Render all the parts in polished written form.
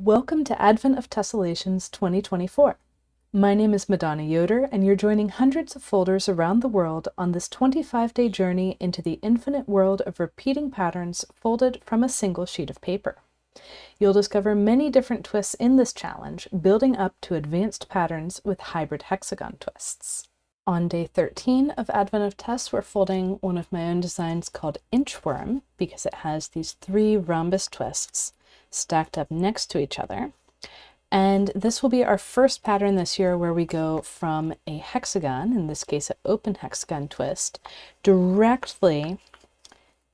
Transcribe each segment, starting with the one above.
Welcome to Advent of Tessellations 2024. My name is Madonna Yoder, and you're joining hundreds of folders around the world on this 25-day journey into the infinite world of repeating patterns folded from a single sheet of paper. You'll discover many different twists in this challenge, building up to advanced patterns with hybrid hexagon twists. On day 13 of Advent of Tess, we're folding one of my own designs called Inchworm because it has these 3 rhombus twists stacked up next to each other. And this will be our first pattern this year where we go from a hexagon, in this case an open hexagon twist, directly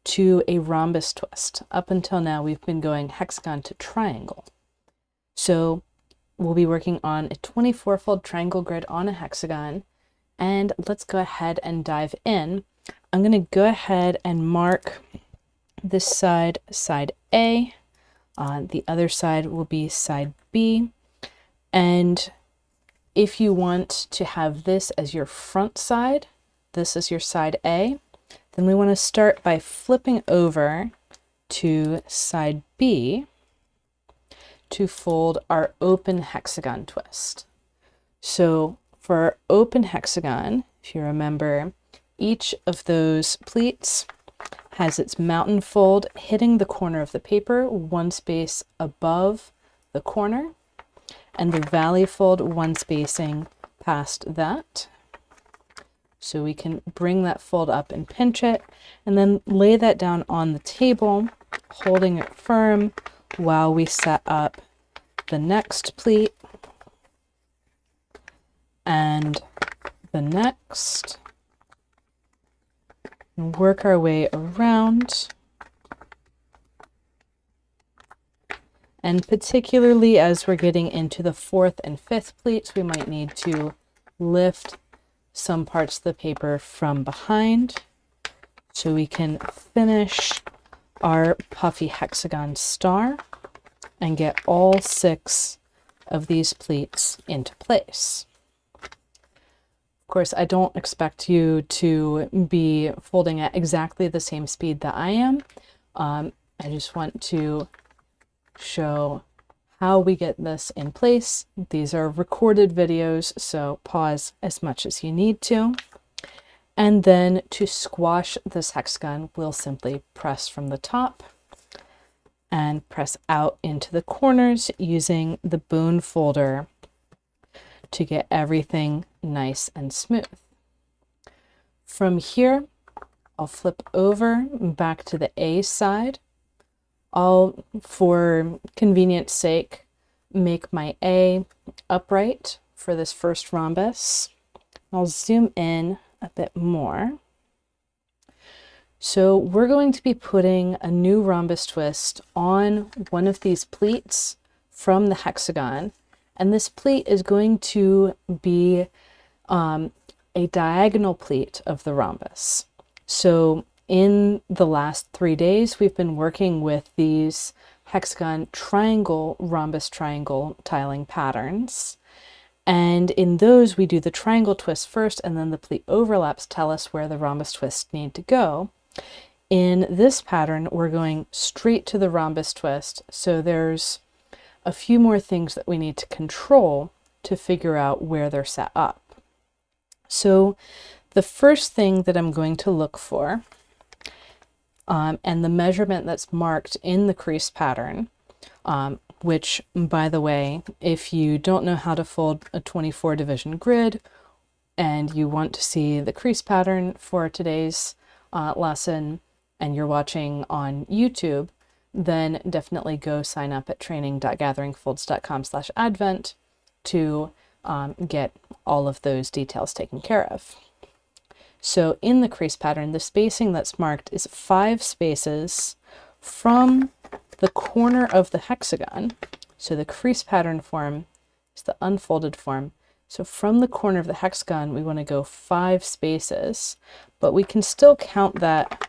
to a rhombus twist. Up until now we've been going hexagon to triangle. So we'll be working on a 24-fold triangle grid on a hexagon, and let's go ahead and dive in. I'm going to go ahead and mark this side, side A. The other side will be side B. And if you want to have this as your front side, this is your side A, then we want to start by flipping over to side B to fold our open hexagon twist. So for our open hexagon, if you remember, each of those pleats has its mountain fold hitting the corner of the paper, one space above the corner, and the valley fold one spacing past that. So we can bring that fold up and pinch it, and then lay that down on the table, holding it firm while we set up the next pleat and the next. And work our way around. And particularly as we're getting into the 4th and 5th pleats, we might need to lift some parts of the paper from behind so we can finish our puffy hexagon star and get all 6 of these pleats into place. Of course, I don't expect you to be folding at exactly the same speed that I am. I just want to show how we get this in place. These are recorded videos, so pause as much as you need to. And then to squash this hexagon, we'll simply press from the top and press out into the corners using the bone folder to get everything nice and smooth. From here, I'll flip over back to the A side. I'll, for convenience sake, make my A upright for this first rhombus. I'll zoom in a bit more. So we're going to be putting a new rhombus twist on one of these pleats from the hexagon. And this pleat is going to be a diagonal pleat of the rhombus. So in the last 3 days, we've been working with these hexagon triangle, rhombus triangle tiling patterns. And in those, we do the triangle twist first, and then the pleat overlaps tell us where the rhombus twists need to go. In this pattern, we're going straight to the rhombus twist. So there's a few more things that we need to control to figure out where they're set up. So the first thing that I'm going to look for, and the measurement that's marked in the crease pattern, which, by the way, if you don't know how to fold a 24 division grid and you want to see the crease pattern for today's lesson and you're watching on YouTube, then definitely go sign up at training.gatheringfolds.com/advent to get all of those details taken care of. So in the crease pattern, the spacing that's marked is 5 spaces from the corner of the hexagon. So the crease pattern form is the unfolded form. So from the corner of the hexagon, we want to go 5 spaces, but we can still count that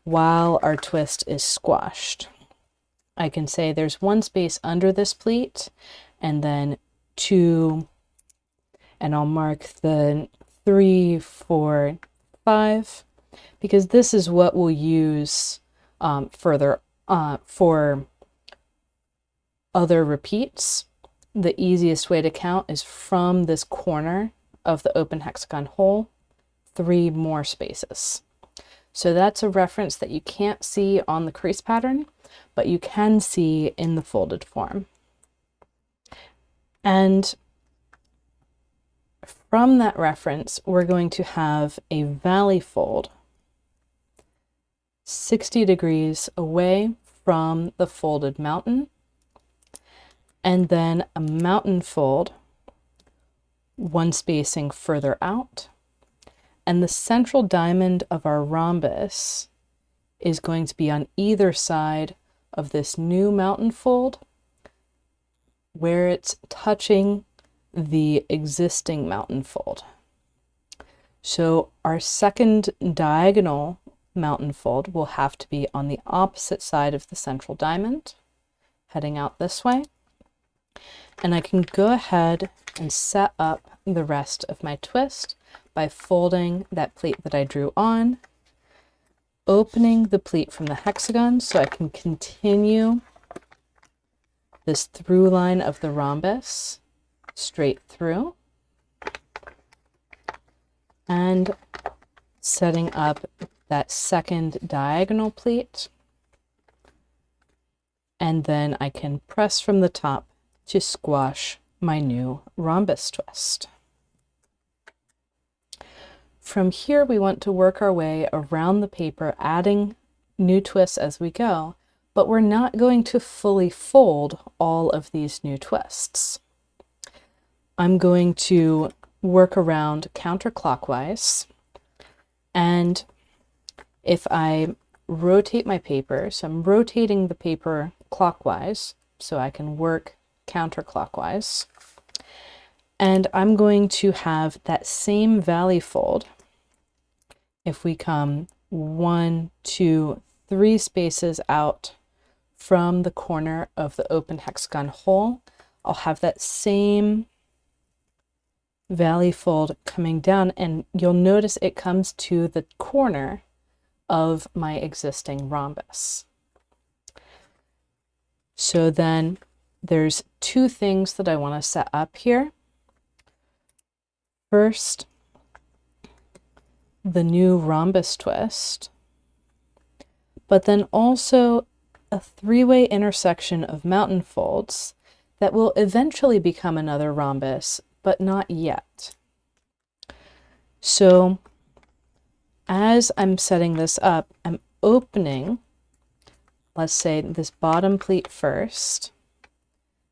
while our twist is squashed. I can say there's 1 space under this pleat, and then 2, and I'll mark the 3, 4, 5, because this is what we'll use further for other repeats, the easiest way to count is from this corner of the open hexagon hole, 3 more spaces. So that's a reference that you can't see on the crease pattern, but you can see in the folded form. And from that reference, we're going to have a valley fold 60 degrees away from the folded mountain, and then a mountain fold 1 spacing further out. And the central diamond of our rhombus is going to be on either side of this new mountain fold where it's touching the existing mountain fold. So our second diagonal mountain fold will have to be on the opposite side of the central diamond, heading out this way. And I can go ahead and set up the rest of my twist by folding that pleat that I drew on, opening the pleat from the hexagon so I can continue this through line of the rhombus straight through, and setting up that second diagonal pleat, and then I can press from the top to squash my new rhombus twist. From here, we want to work our way around the paper, adding new twists as we go, but we're not going to fully fold all of these new twists. I'm going to work around counterclockwise, and if I rotate my paper, so I'm rotating the paper clockwise so I can work counterclockwise, and I'm going to have that same valley fold. If we come 1, 2, 3 spaces out from the corner of the open hexagon hole, I'll have that same valley fold coming down, and you'll notice it comes to the corner of my existing rhombus. So then there's 2 things that I want to set up here. First, the new rhombus twist, but then also a 3-way intersection of mountain folds that will eventually become another rhombus, but not yet. So as I'm setting this up, I'm opening, let's say, this bottom pleat first,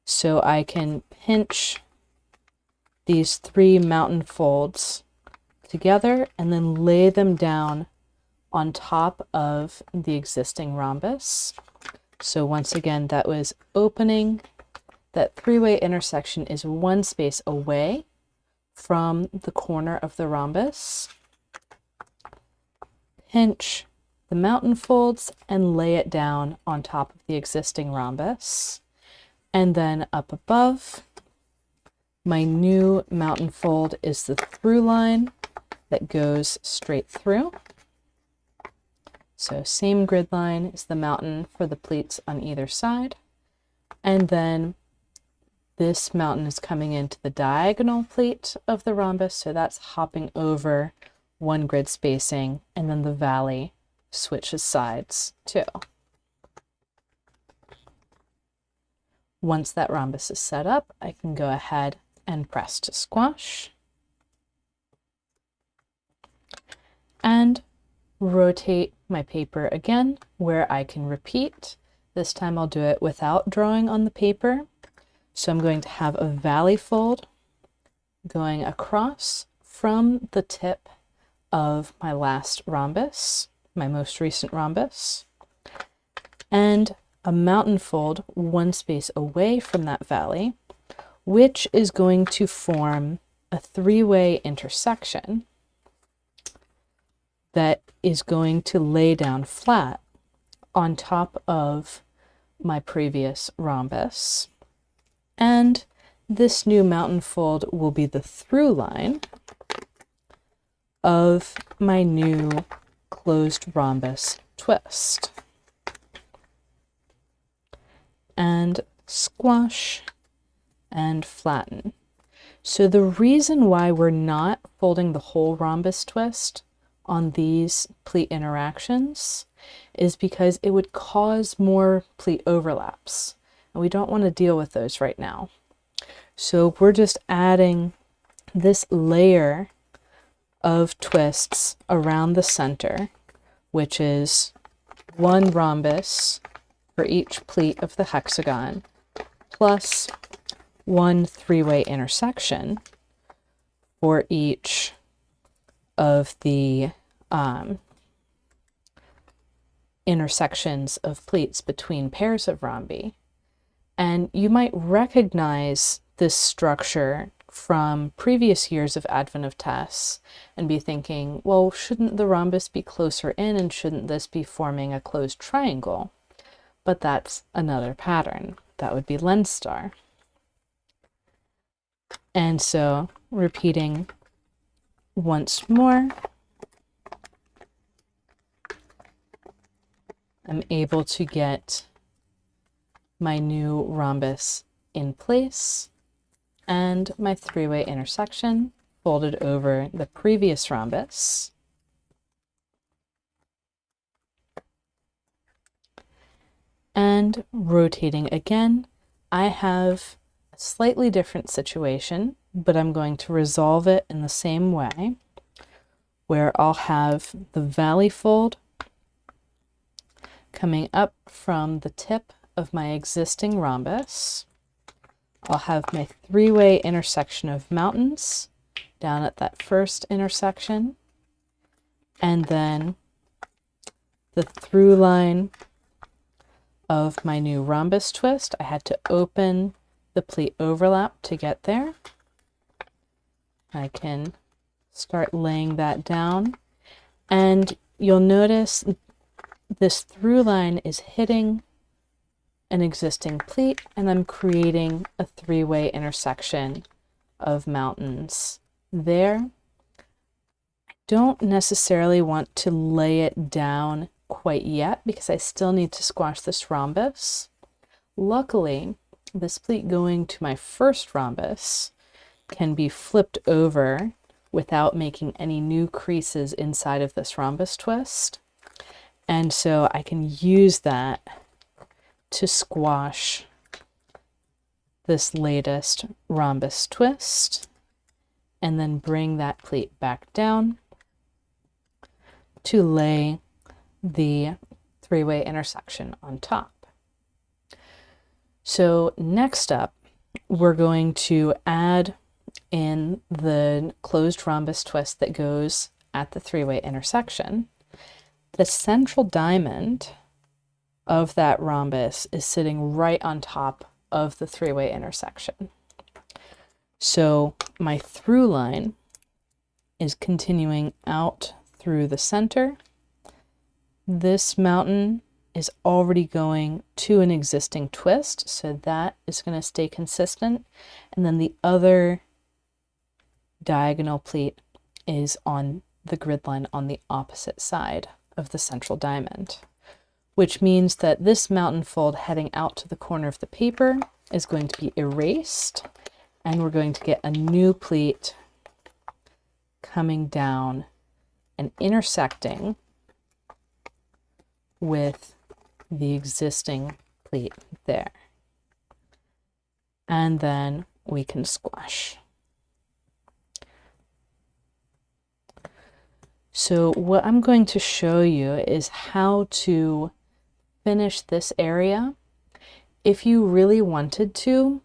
so I can pinch these 3 mountain folds together and then lay them down on top of the existing rhombus. So once again, that was opening. That 3-way intersection is 1 space away from the corner of the rhombus. Pinch the mountain folds and lay it down on top of the existing rhombus. And then up above, my new mountain fold is the through line that goes straight through. So same grid line is the mountain for the pleats on either side. And then this mountain is coming into the diagonal pleat of the rhombus, so that's hopping over 1 grid spacing, and then the valley switches sides too. Once that rhombus is set up, I can go ahead and press to squash and rotate my paper again where I can repeat. This time I'll do it without drawing on the paper. So I'm going to have a valley fold going across from the tip of my last rhombus, my most recent rhombus, and a mountain fold 1 space away from that valley, which is going to form a 3-way intersection that is going to lay down flat on top of my previous rhombus. And this new mountain fold will be the through line of my new closed rhombus twist. And squash, and flatten. So the reason why we're not folding the whole rhombus twist on these pleat interactions is because it would cause more pleat overlaps, and we don't want to deal with those right now. So we're just adding this layer of twists around the center, which is one rhombus for each pleat of the hexagon, plus one three-way intersection for each of the intersections of pleats between pairs of rhombi. And you might recognize this structure from previous years of Advent of Tess and be thinking, well, shouldn't the rhombus be closer in and shouldn't this be forming a closed triangle? But that's another pattern. That would be lens star. And so repeating once more, I'm able to get my new rhombus in place and my three-way intersection folded over the previous rhombus. And rotating again, I have a slightly different situation, but I'm going to resolve it in the same way, where I'll have the valley fold coming up from the tip of my existing rhombus. I'll have my three-way intersection of mountains down at that first intersection, and then the through line of my new rhombus twist. I had to open the pleat overlap to get there. I can start laying that down, and you'll notice this through line is hitting an existing pleat, and I'm creating a three-way intersection of mountains there. I don't necessarily want to lay it down quite yet because I still need to squash this rhombus. Luckily, this pleat going to my first rhombus can be flipped over without making any new creases inside of this rhombus twist. And so I can use that to squash this latest rhombus twist and then bring that pleat back down to lay the three-way intersection on top. So next up, we're going to add in the closed rhombus twist that goes at the three-way intersection. The central diamond of that rhombus is sitting right on top of the three-way intersection. So my through line is continuing out through the center. This mountain is already going to an existing twist, so that is going to stay consistent. And then the other diagonal pleat is on the grid line on the opposite side of the central diamond, which means that this mountain fold heading out to the corner of the paper is going to be erased, and we're going to get a new pleat coming down and intersecting with the existing pleat there. And then we can squash. So what I'm going to show you is how to finish this area. If you really wanted to,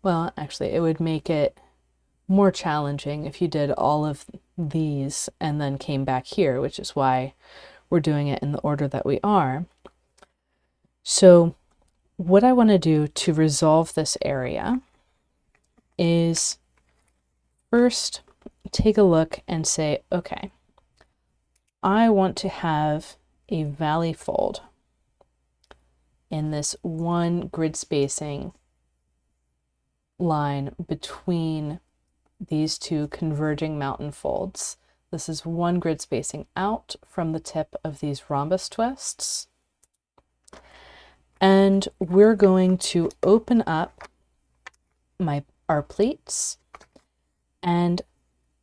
well, actually, it would make it more challenging if you did all of these and then came back here, which is why we're doing it in the order that we are. So what I want to do to resolve this area is first take a look and say, okay, I want to have a valley fold in this one grid spacing line between these two converging mountain folds. This is one grid spacing out from the tip of these rhombus twists. And we're going to open up our plates, and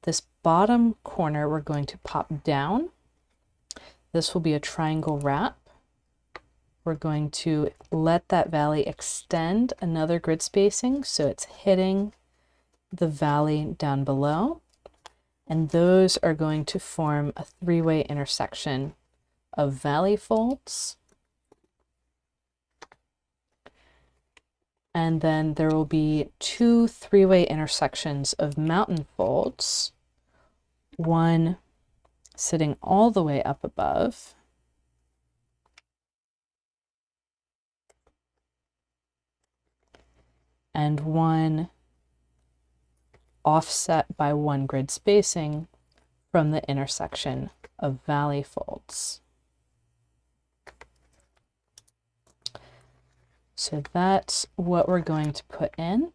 this bottom corner we're going to pop down. This will be a triangle wrap. We're going to let that valley extend another grid spacing so it's hitting the valley down below. And those are going to form a three-way intersection of valley folds. And then there will be two three-way intersections of mountain folds, one sitting all the way up above, and one offset by one grid spacing from the intersection of valley folds. So that's what we're going to put in.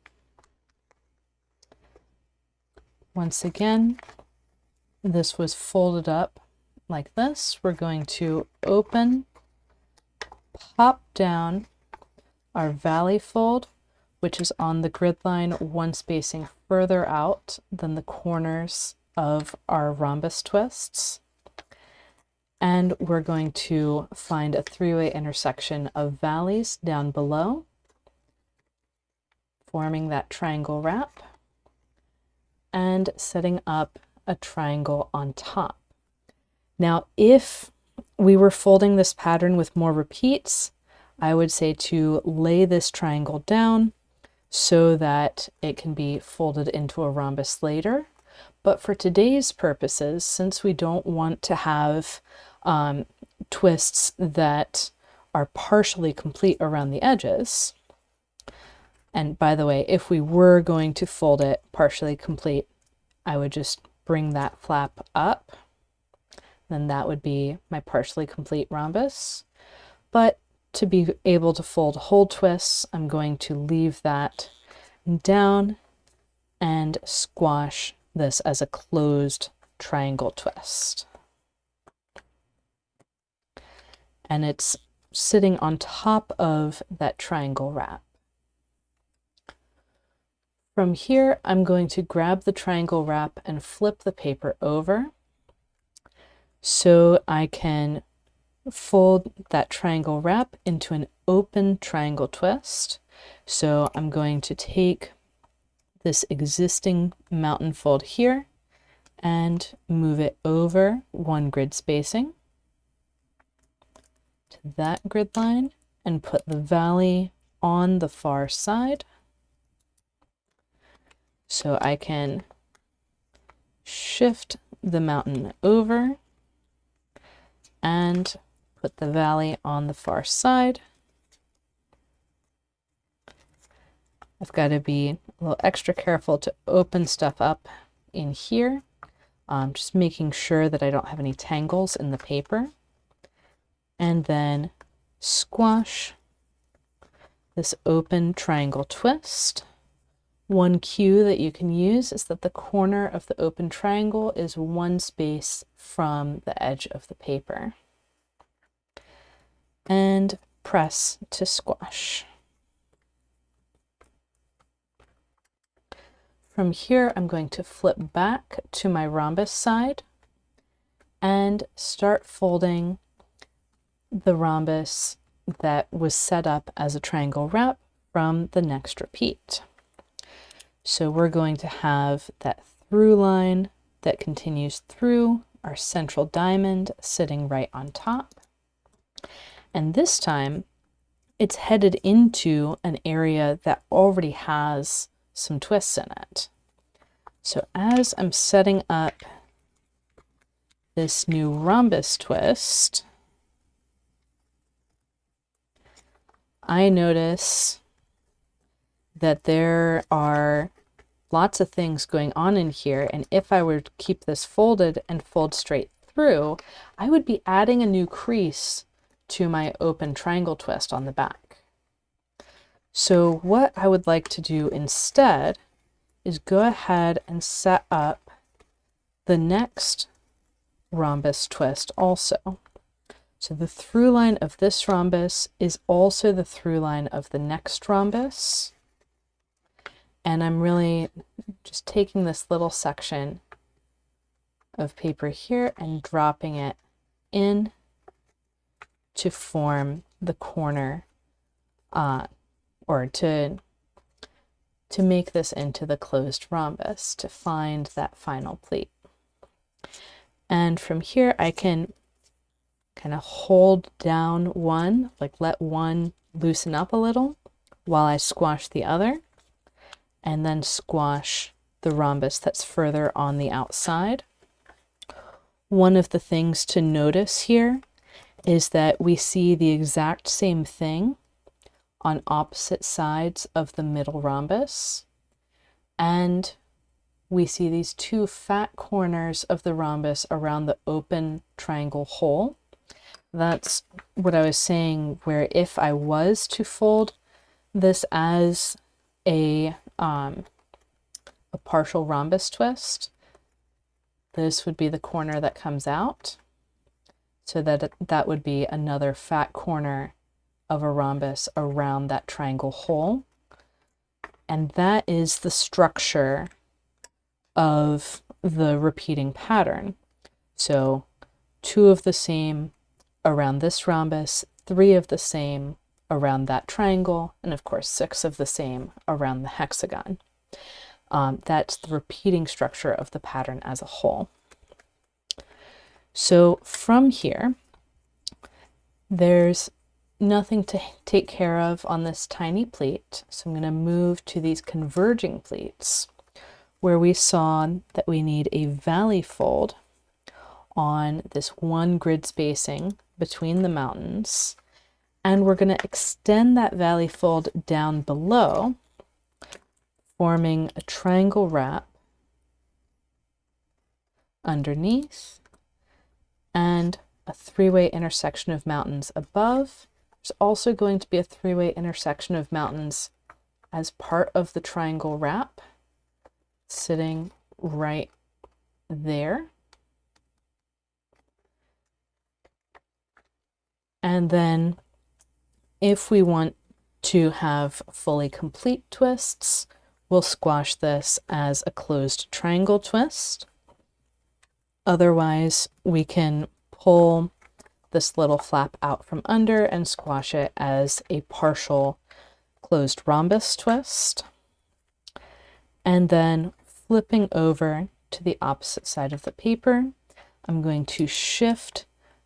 Once again, this was folded up like this. We're going to open, pop down our valley fold, which is on the grid line one spacing further out than the corners of our rhombus twists. And we're going to find a three-way intersection of valleys down below, forming that triangle wrap, and setting up a triangle on top. Now, if we were folding this pattern with more repeats, I would say to lay this triangle down so that it can be folded into a rhombus later. But for today's purposes, since we don't want to have twists that are partially complete around the edges, and by the way, if we were going to fold it partially complete, I would just bring that flap up, then that would be my partially complete rhombus. But to be able to fold whole twists, I'm going to leave that down and squash this as a closed triangle twist. And it's sitting on top of that triangle wrap. From here, I'm going to grab the triangle wrap and flip the paper over so I can fold that triangle wrap into an open triangle twist. So I'm going to take this existing mountain fold here and move it over one grid spacing to that grid line and put the valley on the far side. So I can shift the mountain over and put the valley on the far side. I've got to be a little extra careful to open stuff up in here, just making sure that I don't have any tangles in the paper. And then squash this open triangle twist. One cue that you can use is that the corner of the open triangle is one space from the edge of the paper. And press to squash. From here, I'm going to flip back to my rhombus side and start folding the rhombus that was set up as a triangle wrap from the next repeat. So we're going to have that through line that continues through our central diamond sitting right on top. And this time it's headed into an area that already has some twists in it. So as I'm setting up this new rhombus twist, I notice that there are lots of things going on in here, and if I were to keep this folded and fold straight through, I would be adding a new crease to my open triangle twist on the back. So what I would like to do instead is go ahead and set up the next rhombus twist also. So the through line of this rhombus is also the through line of the next rhombus. And I'm really just taking this little section of paper here and dropping it in to form the corner, or to make this into the closed rhombus, to find that final pleat. And from here I can kind of hold down one, like let one loosen up a little while I squash the other, and then squash the rhombus that's further on the outside. One of the things to notice here is that we see the exact same thing on opposite sides of the middle rhombus, and we see these two fat corners of the rhombus around the open triangle hole. That's what I was saying, where if I was to fold this as a partial rhombus twist, this would be the corner that comes out. So that would be another fat corner of a rhombus around that triangle hole. And that is the structure of the repeating pattern. So 2 of the same around this rhombus, 3 of the same around that triangle, and of course 6 of the same around the hexagon. That's the repeating structure of the pattern as a whole. So from here, there's nothing to take care of on this tiny pleat. So I'm going to move to these converging pleats, where we saw that we need a valley fold on this 1 grid spacing between the mountains. And we're going to extend that valley fold down below, forming a triangle wrap underneath and a 3-way intersection of mountains above. There's also going to be a 3-way intersection of mountains as part of the triangle wrap, sitting right there. And then if we want to have fully complete twists, we'll squash this as a closed triangle twist. Otherwise, we can pull this little flap out from under and squash it as a partial closed rhombus twist. And then flipping over to the opposite side of the paper, I'm going to shift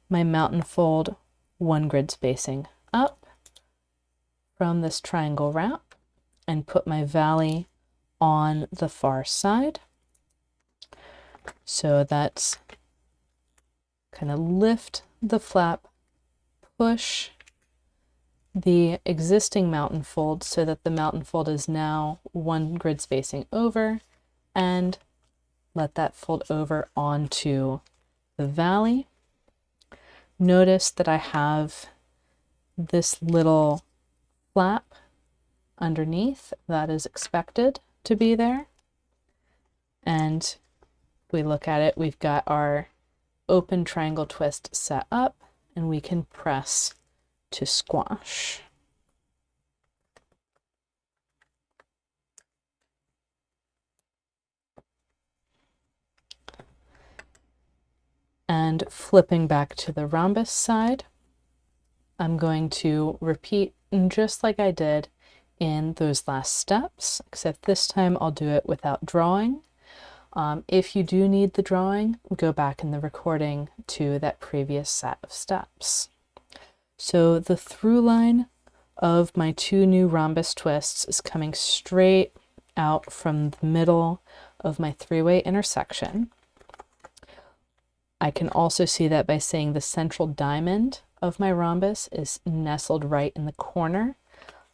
my mountain fold 1 grid spacing up from this triangle wrap and put my valley on the far side. So that's kind of lift the flap, push the existing mountain fold so that the mountain fold is now 1 grid spacing over, and let that fold over onto the valley. Notice that I have this little flap underneath that is expected to be there. And if we look at it, we've got our open triangle twist set up, and we can press to squash. And flipping back to the rhombus side, I'm going to repeat just like I did in those last steps, except this time I'll do it without drawing. If you do need the drawing, go back in the recording to that previous set of steps. So the through line of my 2 new rhombus twists is coming straight out from the middle of my 3-way intersection. I can also see that by saying the central diamond of my rhombus is nestled right in the corner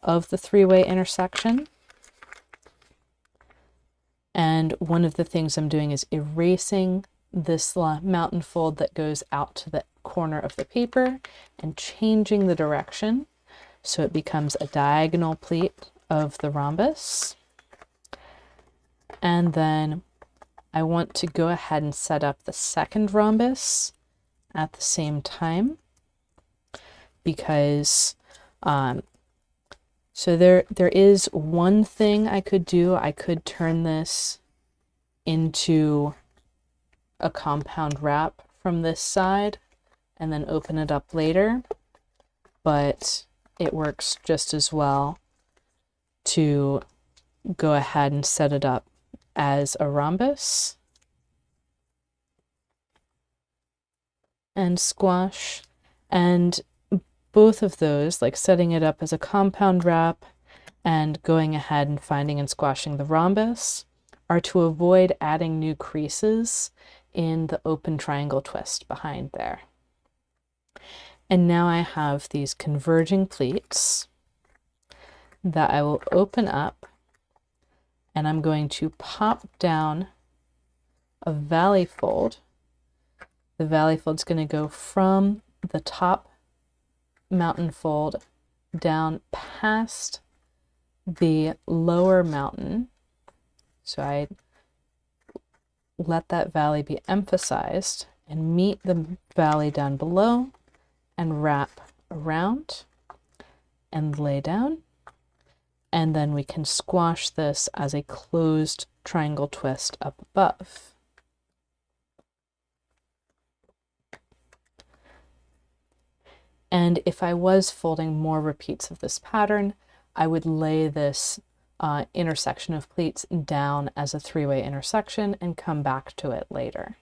of the 3-way intersection. And one of the things I'm doing is erasing this mountain fold that goes out to the corner of the paper and changing the direction so it becomes a diagonal pleat of the rhombus. And then I want to go ahead and set up the second rhombus at the same time. because so there is one thing I could do. I could turn this into a compound wrap from this side and then open it up later, but it works just as well to go ahead and set it up as a rhombus and squash. And both of those, like setting it up as a compound wrap and going ahead and finding and squashing the rhombus, are to avoid adding new creases in the open triangle twist behind there. And now I have these converging pleats that I will open up, and I'm going to pop down a valley fold. The valley fold's going to go from the top mountain fold down past the lower mountain. So I let that valley be emphasized and meet the valley down below and wrap around and lay down. And then we can squash this as a closed triangle twist up above. And if I was folding more repeats of this pattern, I would lay this intersection of pleats down as a three-way intersection and come back to it later.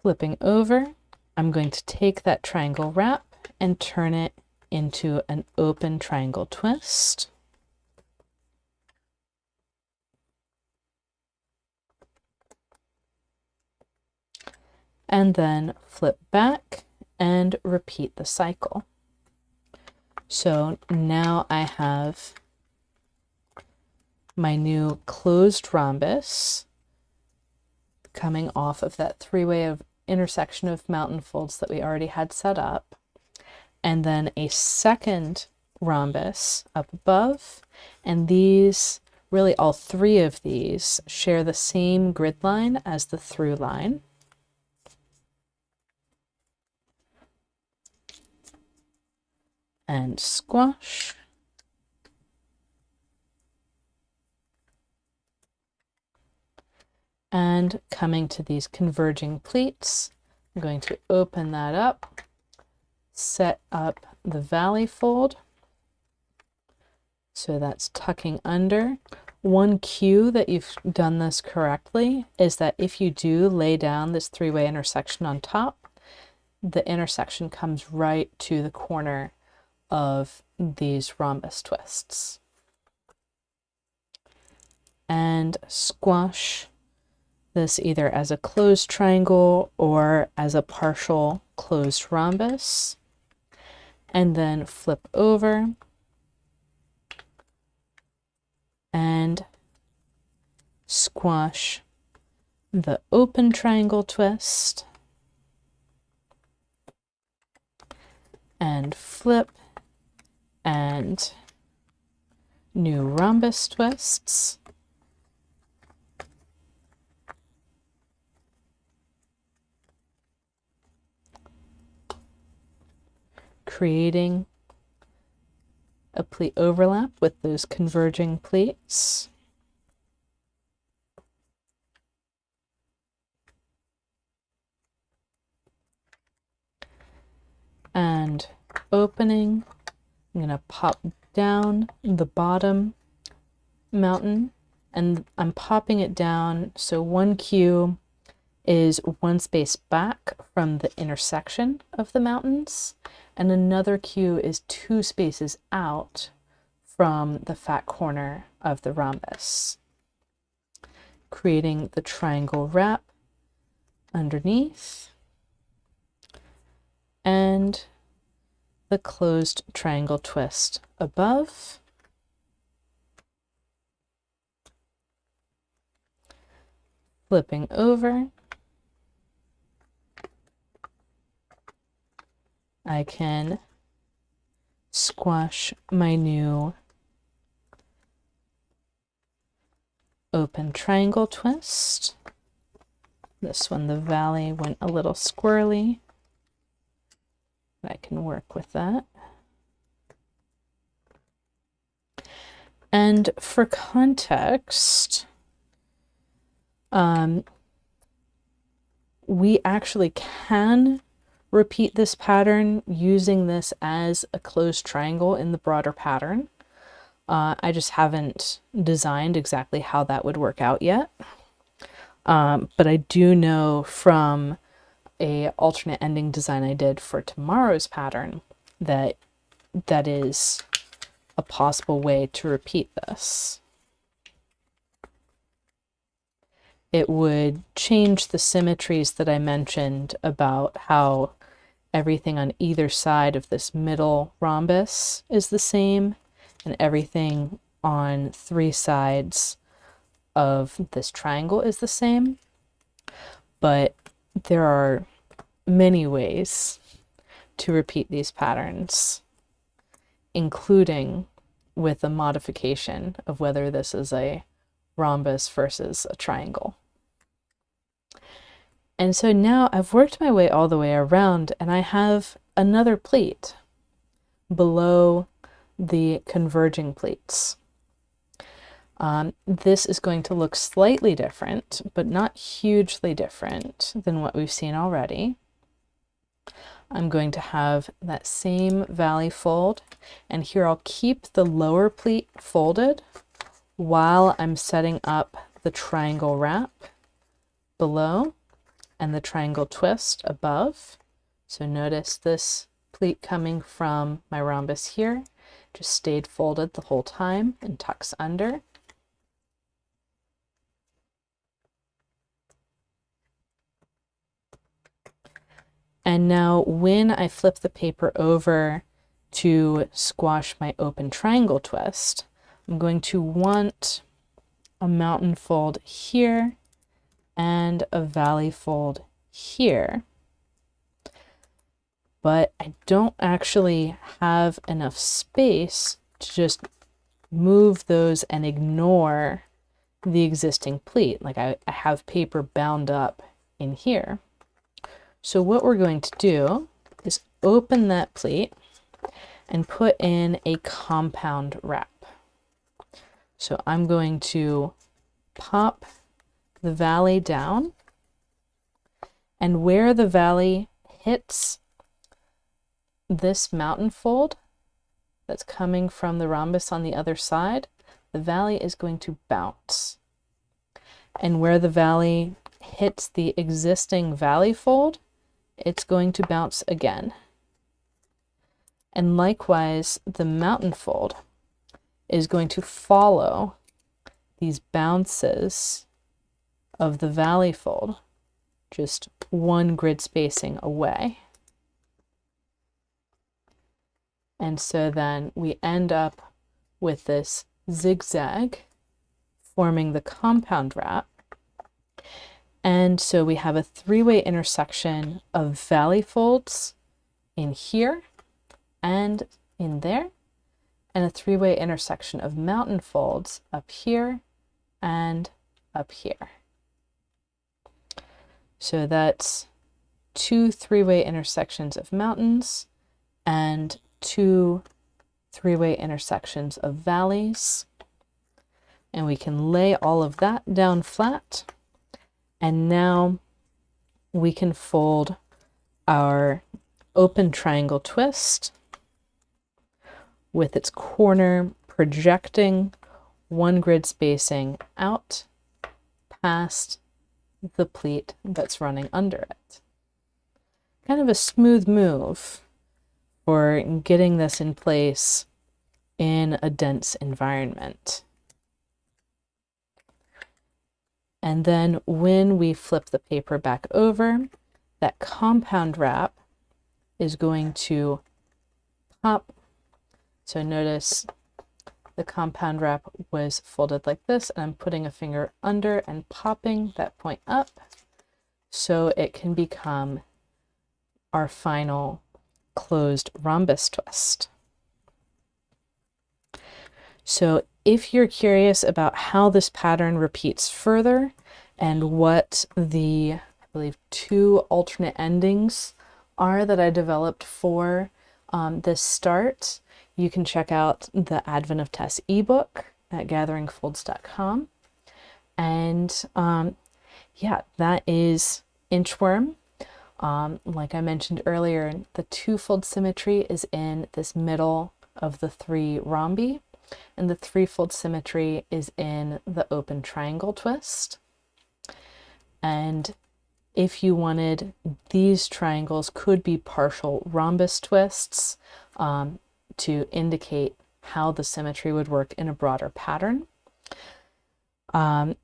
Flipping over, I'm going to take that triangle wrap and turn it into an open triangle twist. And then flip back and repeat the cycle. So now I have my new closed rhombus coming off of that three-way of intersection of mountain folds that we already had set up, and then a second rhombus up above, and these, really all three of these, share the same grid line as the through line. And squash. And coming to these converging pleats, I'm going to open that up, set up the valley fold. So that's tucking under. One cue that you've done this correctly is that if you do lay down this three-way intersection on top, the intersection comes right to the corner of these rhombus twists. And squash this either as a closed triangle or as a partial closed rhombus, and then flip over and squash the open triangle twist and flip and new rhombus twists. Creating a pleat overlap with those converging pleats. And opening, I'm going to pop down the bottom mountain, and I'm popping it down so one cue is one space back from the intersection of the mountains, and another cue is two spaces out from the fat corner of the rhombus, creating the triangle wrap underneath and the closed triangle twist above. Flipping over, I can squash my new open triangle twist. This one, the valley went a little squirrely. I can work with that. And for context, we actually can repeat this pattern using this as a closed triangle in the broader pattern. I just haven't designed exactly how that would work out yet. But I do know from a alternate ending design I did for tomorrow's pattern that that is a possible way to repeat this. It would change the symmetries that I mentioned about how everything on either side of this middle rhombus is the same, and everything on three sides of this triangle is the same. But there are many ways to repeat these patterns, including with a modification of whether this is a rhombus versus a triangle. And so now I've worked my way all the way around, and I have another pleat below the converging pleats. This is going to look slightly different, but not hugely different than what we've seen already. I'm going to have that same valley fold, and here I'll keep the lower pleat folded while I'm setting up the triangle wrap below and the triangle twist above. So notice this pleat coming from my rhombus here just stayed folded the whole time and tucks under. And now when I flip the paper over to squash my open triangle twist, I'm going to want a mountain fold here and a valley fold here. But I don't actually have enough space to just move those and ignore the existing pleat. Like I have paper bound up in here. So what we're going to do is open that pleat and put in a compound wrap. So I'm going to pop the valley down, and where the valley hits this mountain fold that's coming from the rhombus on the other side, the valley is going to bounce. And where the valley hits the existing valley fold, it's going to bounce again. And likewise, the mountain fold is going to follow these bounces of the valley fold, just one grid spacing away. And so then we end up with this zigzag forming the compound wrap. And so we have a three-way intersection of valley folds in here and in there, and a three-way intersection of mountain folds up here and up here. So that's two three-way intersections of mountains and two three-way intersections of valleys. And we can lay all of that down flat. And now we can fold our open triangle twist with its corner projecting one grid spacing out past the pleat that's running under it. Kind of a smooth move for getting this in place in a dense environment. And then when we flip the paper back over, that compound wrap is going to pop. So notice the compound wrap was folded like this, and I'm putting a finger under and popping that point up so it can become our final closed rhombus twist. So if you're curious about how this pattern repeats further and what the, I believe, two alternate endings are that I developed for this start, you can check out the Advent of Tess ebook at gatheringfolds.com. And yeah, that is Inchworm. Like I mentioned earlier, the two-fold symmetry is in this middle of the 3 rhombi, and the 3-fold symmetry is in the open triangle twist. And if you wanted, these triangles could be partial rhombus twists to indicate how the symmetry would work in a broader pattern. I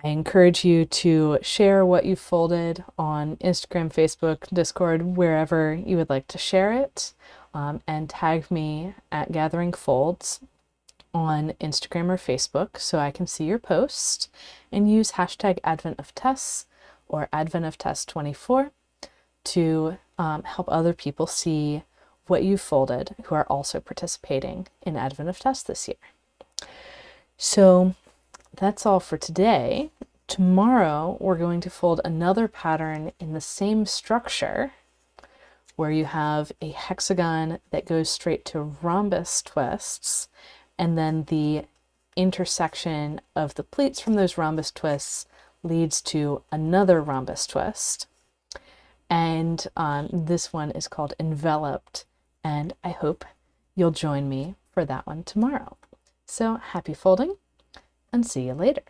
encourage you to share what you folded on Instagram, Facebook, Discord, wherever you would like to share it, and tag me at Gathering Folds on Instagram or Facebook so I can see your post, and use hashtag Advent of Tess or Advent of Tess 24 to help other people see what you folded who are also participating in Advent of Tess this year. So that's all for today. Tomorrow, we're going to fold another pattern in the same structure where you have a hexagon that goes straight to rhombus twists, and then the intersection of the pleats from those rhombus twists leads to another rhombus twist. And this one is called Enveloped, and I hope you'll join me for that one tomorrow. So happy folding, and see you later.